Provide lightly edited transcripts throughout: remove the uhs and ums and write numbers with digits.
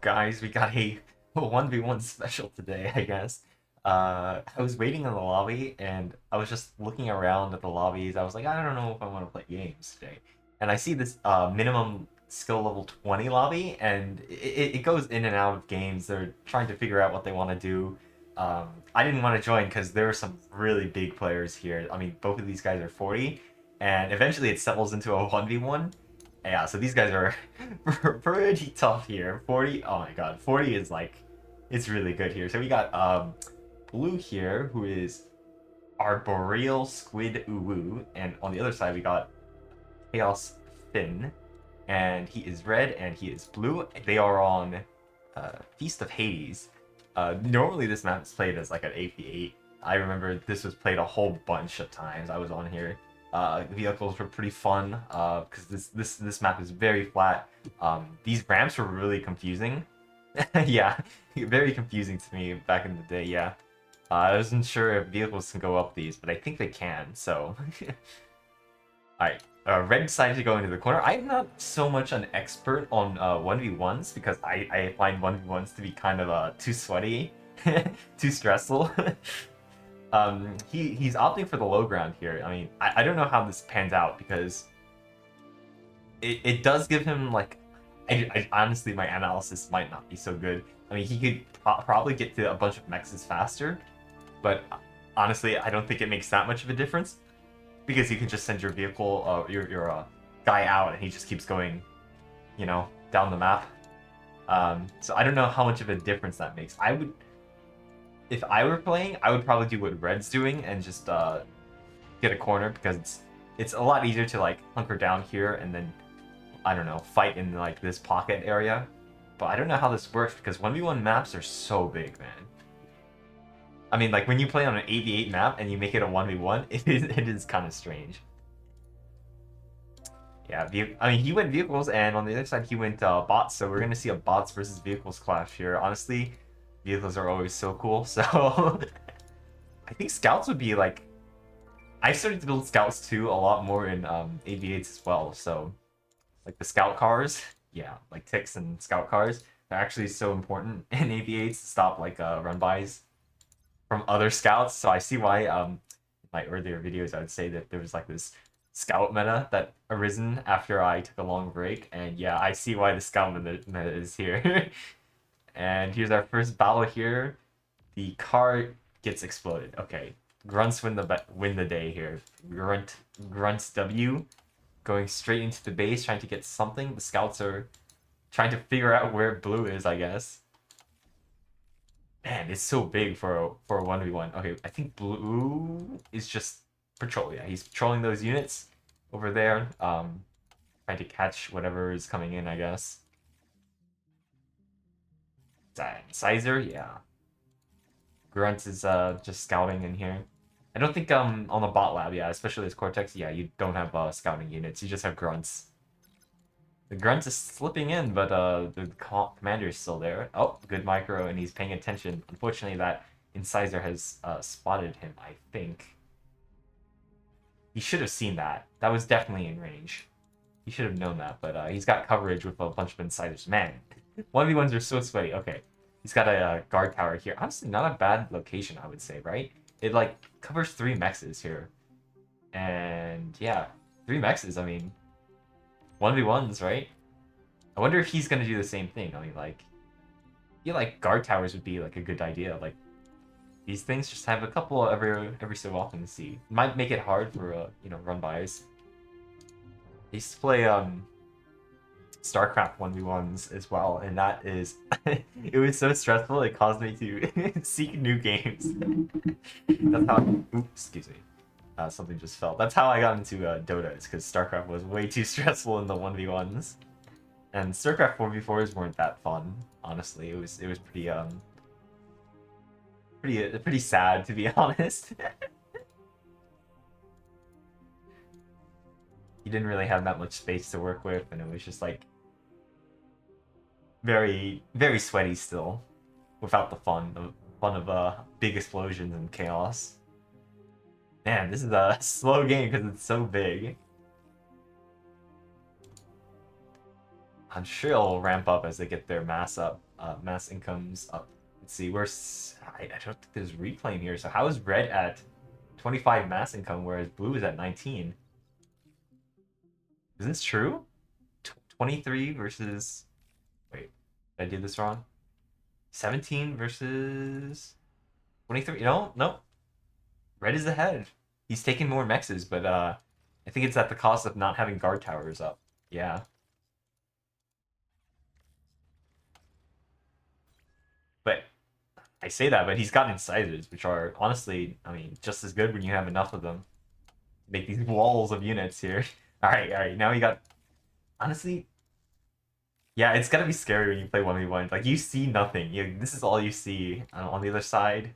guys? We got a 1v1 special today, I guess. I was waiting in the lobby and I was just looking around at the lobbies. I was like, I don't know if I want to play games today. And I see this minimum skill level 20 lobby, and it goes in and out of games. They're trying to figure out what they want to do. I didn't want to join because there are some really big players here. I mean, both of these guys are 40, and eventually it settles into a 1v1. Yeah, so these guys are pretty tough here. 40, oh my god, 40 is like, it's really good here. So we got Blue here, who is Arboreal Squid Uwu, and on the other side we got Chaos Finn, and he is red and he is blue. They are on Feast of Hades. Normally this map is played as like an 8v8. I remember this was played a whole bunch of times. I was on here. Vehicles were pretty fun because this map is very flat. These ramps were really confusing. Yeah, very confusing to me back in the day. Yeah, I wasn't sure if vehicles can go up these, but I think they can. So, alright. Red decided to go into the corner. I'm not so much an expert on 1v1s because I find 1v1s to be kind of too sweaty, too stressful. He's opting for the low ground here. I mean, I don't know how this pans out because it does give him like, I honestly, my analysis might not be so good. I mean, he could probably get to a bunch of mexes faster, but honestly, I don't think it makes that much of a difference because you can just send your vehicle, your guy out, and he just keeps going, you know, down the map. So I don't know how much of a difference that makes. If I were playing, I would probably do what Red's doing and just get a corner because it's a lot easier to like hunker down here and then, I don't know, fight in like this pocket area. But I don't know how this works because 1v1 maps are so big, man. I mean, like when you play on an 8v8 map and you make it a 1v1, it is kind of strange. Yeah, I mean, he went vehicles, and on the other side, he went bots. So we're gonna see a bots versus vehicles clash here. Honestly, vehicles are always so cool. So I think scouts would be like, I started to build scouts too a lot more in AV8s as well. So like the scout cars, yeah, like ticks and scout cars, they're actually so important in AV8s to stop like run-bys from other scouts. So I see why in my earlier videos I would say that there was like this scout meta that arisen after I took a long break, and yeah, I see why the scout meta is here. And here's our first battle here. The car gets exploded. Okay, grunts win the day here. Grunts W, going straight into the base, trying to get something. The scouts are trying to figure out where blue is, I guess. Man, it's so big for a 1v1. Okay, I think blue is just patrol. Yeah, he's patrolling those units over there. Trying to catch whatever is coming in, I guess. Sizer, yeah. Grunt is just scouting in here. I don't think on the bot lab, yeah, especially as Cortex, yeah, you don't have scouting units. You just have grunts. The grunt is slipping in, but the commander is still there. Oh, good micro, and he's paying attention. Unfortunately, that incisor has spotted him, I think. He should have seen that. That was definitely in range. He should have known that, but he's got coverage with a bunch of incisors. Man, 1v1s are so sweaty. Okay, he's got a guard tower here. Honestly, not a bad location, I would say, right? It, like, covers 3 mexes here. And, yeah, 3 mexes, I mean, 1v1s, right? I wonder if he's gonna do the same thing. I mean, like, I feel like guard towers would be, like, a good idea. Like, these things just have a couple every so often to see. Might make it hard for, you know, run-bys. They used to play, StarCraft 1v1s as well, and that is it was so stressful it caused me to seek new games. That's how oops, excuse me, something just fell. That's how I got into Dota. It's because StarCraft was way too stressful in the 1v1s, and StarCraft 4v4s weren't that fun, honestly. It was pretty sad, to be honest. You didn't really have that much space to work with, and it was just like very sweaty still, without the fun of big explosions and chaos. Man, this is a slow game because it's so big. I'm sure it'll ramp up as they get their mass incomes up. Let's see, I don't think there's reclaim here. So how is red at 25 mass income, whereas blue is at 19? Is this true? 23 versus... Wait, did I do this wrong? 17 versus 23? No, no. Red is ahead. He's taking more mexes, but I think it's at the cost of not having guard towers up. Yeah. But I say that, but he's got incisors, which are honestly, I mean, just as good when you have enough of them. Make these walls of units here. All right. Now you got, honestly, yeah, it's gotta be scary when you play 1v1. Like you see nothing. This is all you see. On the other side,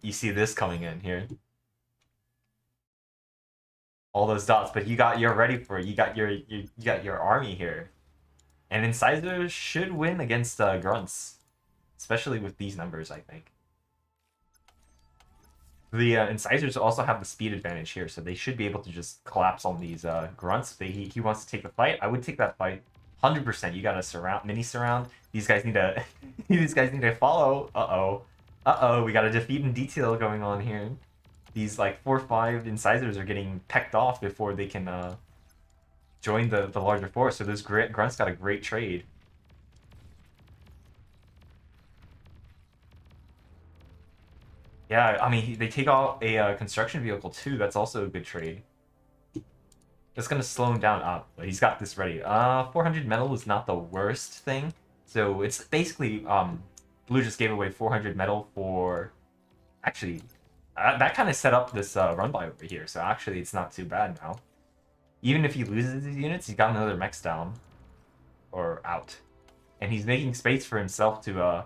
you see this coming in here. All those dots, but you're ready for it. You got your army here, and incisors should win against grunts, especially with these numbers. I think the incisors also have the speed advantage here, so they should be able to just collapse on these grunts. If he wants to take the fight, I would take that fight 100%. You got to mini surround. These guys need to these guys need to follow. We got a defeat in detail going on here. These like 4-5 incisors are getting pecked off before they can join the larger force. So those grunts got a great trade. Yeah, I mean they take out a construction vehicle too. That's also a good trade. That's gonna slow him down up, but he's got this ready. 400 metal is not the worst thing. So it's basically blue just gave away 400 metal for actually. That kind of set up this run by over here, so actually it's not too bad now. Even if he loses these units, he's got another mechs down. Or out. And he's making space for himself to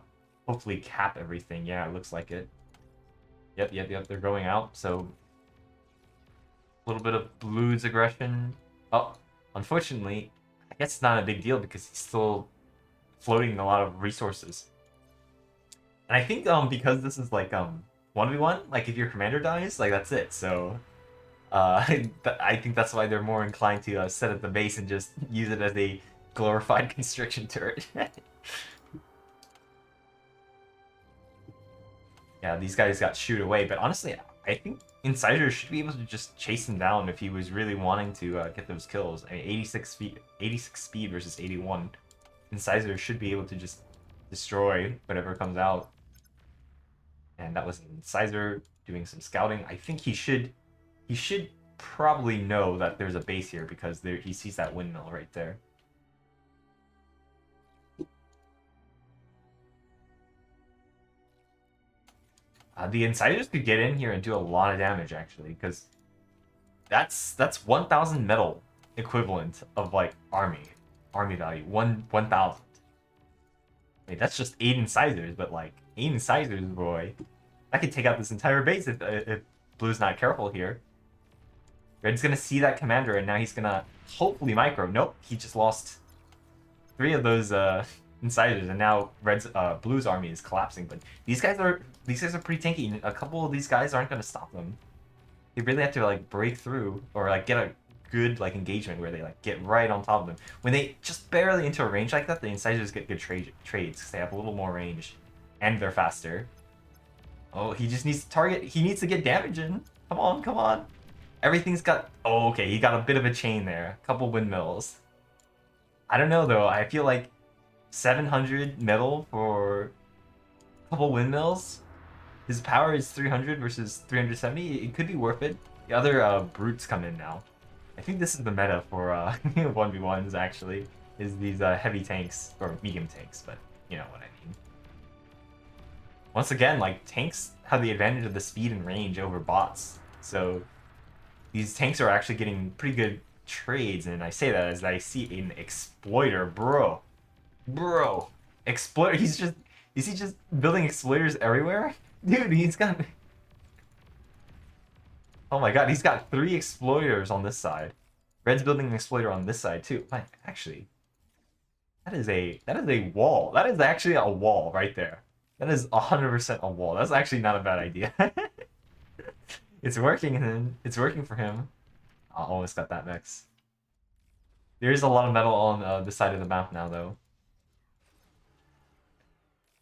hopefully cap everything. Yeah, it looks like it. Yep, they're going out, so... A little bit of blue's aggression. Oh, unfortunately, I guess it's not a big deal because he's still floating a lot of resources. And I think because this is like 1v1, like if your commander dies, like that's it. So I think that's why they're more inclined to set up the base and just use it as a glorified constriction turret. Yeah, these guys got shooed away, but honestly, I think Incisor should be able to just chase him down if he was really wanting to get those kills. I mean, 86 speed versus 81. Incisor should be able to just destroy whatever comes out. And that was Incisor doing some scouting. I think he should probably know that there's a base here because he sees that windmill right there. The Incisors could get in here and do a lot of damage actually, because that's 1,000 metal equivalent of like army value. 1,000. I mean, that's just 8 Incisors, but like 8 Incisors, boy, that could take out this entire base if Blue's not careful here. Red's gonna see that commander, and now he's gonna hopefully micro. Nope, he just lost 3 of those Incisors, and now Blue's army is collapsing. But these guys are pretty tanky. A couple of these guys aren't gonna stop them. They really have to like break through or like get a good like engagement where they like get right on top of them. When they just barely into a range like that, the Incisors get good trades because they have a little more range, and they're faster. Oh, he just needs to target. He needs to get damage in. Come on. Everything's got... Oh, okay, he got a bit of a chain there. A couple windmills. I don't know, though. I feel like 700 metal for a couple windmills. His power is 300 versus 370. It could be worth it. The other brutes come in now. I think this is the meta for 1v1s, actually, is these heavy tanks, or medium tanks, but you know what I mean. Once again, like, tanks have the advantage of the speed and range over bots, so these tanks are actually getting pretty good trades, and I say that as I see an exploiter, bro. Exploiter, is he just building exploiters everywhere? Dude, he's got... Oh my god, he's got 3 exploiters on this side. Red's building an exploiter on this side too. Like, actually, that is a wall. That is actually a wall right there. That is 100% a wall. That's actually not a bad idea. It's working, and it's working for him. I almost got that mix. There's a lot of metal on this side of the map now, though.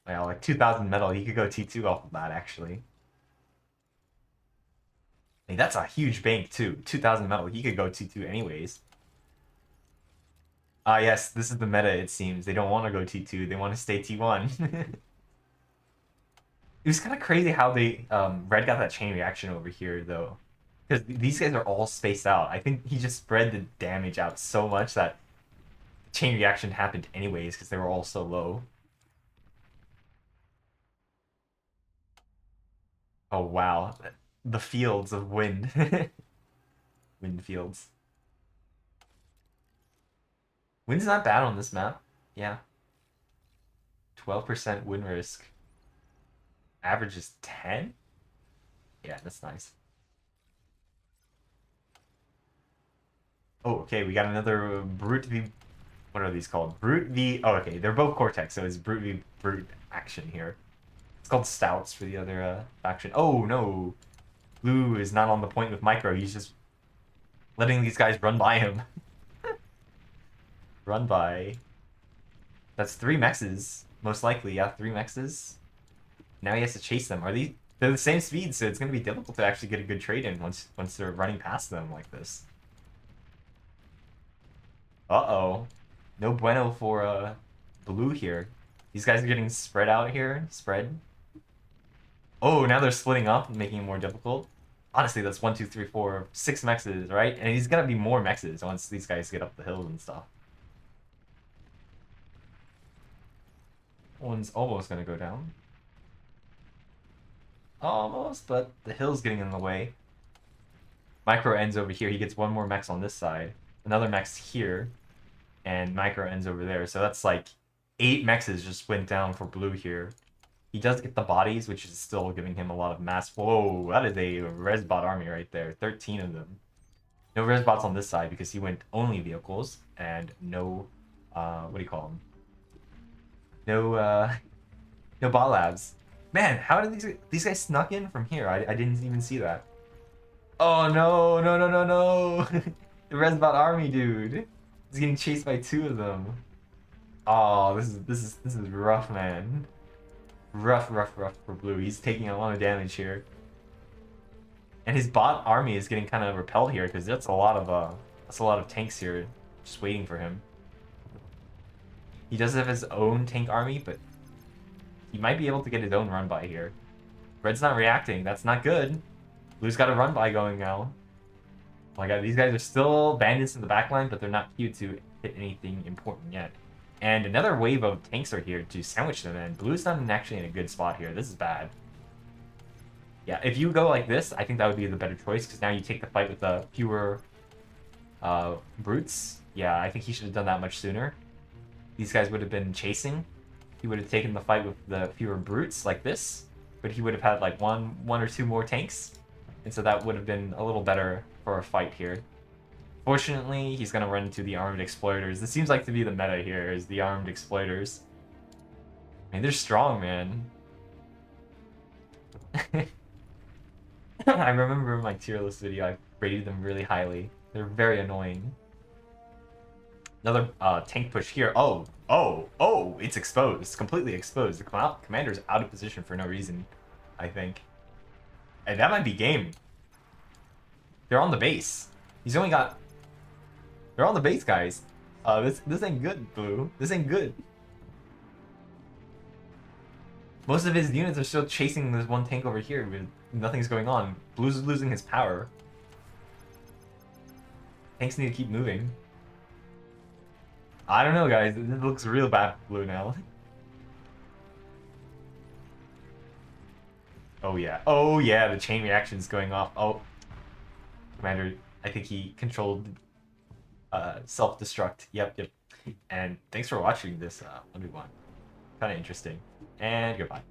Yeah, like 2,000 metal. He could go T2 off of that, actually. Hey, that's a huge bank, too. 2,000 metal. He could go T2 anyways. Ah, yes, this is the meta, it seems. They don't want to go T2. They want to stay T1. It was kind of crazy how they Red got that chain reaction over here, though. Because these guys are all spaced out. I think he just spread the damage out so much that chain reaction happened anyways because they were all so low. Oh, wow. The fields of wind. Wind fields. Wind's not bad on this map. Yeah. 12% win risk. Average is 10? Yeah, that's nice. Oh, okay, we got another Brute v... What are these called? Brute v... Oh, okay, they're both Cortex, so it's Brute v Brute action here. It's called Stouts for the other faction. Oh, no. Blue is not on the point with Micro. He's just letting these guys run by him. Run by. That's 3 mexes, most likely. Yeah, 3 mexes. Now he has to chase them. They're the same speed, so it's going to be difficult to actually get a good trade in once they're running past them like this. Uh-oh. No bueno for Blue here. These guys are getting spread out here. Spread. Oh, now they're splitting up, making it more difficult. Honestly, that's 1, 2, 3, 4, 6 mexes, right? And he's gonna be more mexes once these guys get up the hills and stuff. One's almost gonna go down. Almost, but the hill's getting in the way. Micro ends over here. He gets 1 more mex on this side. Another mex here. And Micro ends over there. So that's like 8 mexes just went down for Blue here. He does get the bodies, which is still giving him a lot of mass. Whoa, that is a Resbot army right there. 13 of them. No Resbots on this side because he went only vehicles. And no, what do you call them? No, no bot labs. Man, how did these guys snuck in from here? I didn't even see that. Oh no, no, no, no, no. The Resbot army, dude. He's getting chased by 2 of them. Oh, this is rough, man. Rough for Blue. He's taking a lot of damage here. And his bot army is getting kind of repelled here because that's a lot of tanks here just waiting for him. He does have his own tank army, but he might be able to get his own run by here. Red's not reacting. That's not good. Blue's got a run by going now. Oh my god, these guys are still bandits in the backline, but they're not cute to hit anything important yet. And another wave of tanks are here to sandwich them in. Blue's not actually in a good spot here. This is bad. Yeah, if you go like this, I think that would be the better choice, because now you take the fight with the fewer brutes. Yeah, I think he should have done that much sooner. These guys would have been chasing. He would have taken the fight with the fewer brutes like this, but he would have had like one or 2 more tanks. And so that would have been a little better for a fight here. Fortunately, he's going to run into the armed exploiters. This seems like to be the meta here, is the armed exploiters. I mean, they're strong, man. I remember in my tier list video, I rated them really highly. They're very annoying. Another tank push here. Oh, it's exposed. Completely exposed. The commander's out of position for no reason, I think. And that might be game. They're on the base. He's only got... They're on the base, guys. This ain't good, Blue. This ain't good. Most of his units are still chasing this one tank over here, but nothing's going on. Blue's losing his power. Tanks need to keep moving. I don't know, guys. This looks real bad for Blue now. Oh yeah. Oh yeah, the chain reaction's going off. Oh. Commander, I think he controlled self-destruct. Yep. And thanks for watching this 1v1. Kind of interesting. And goodbye.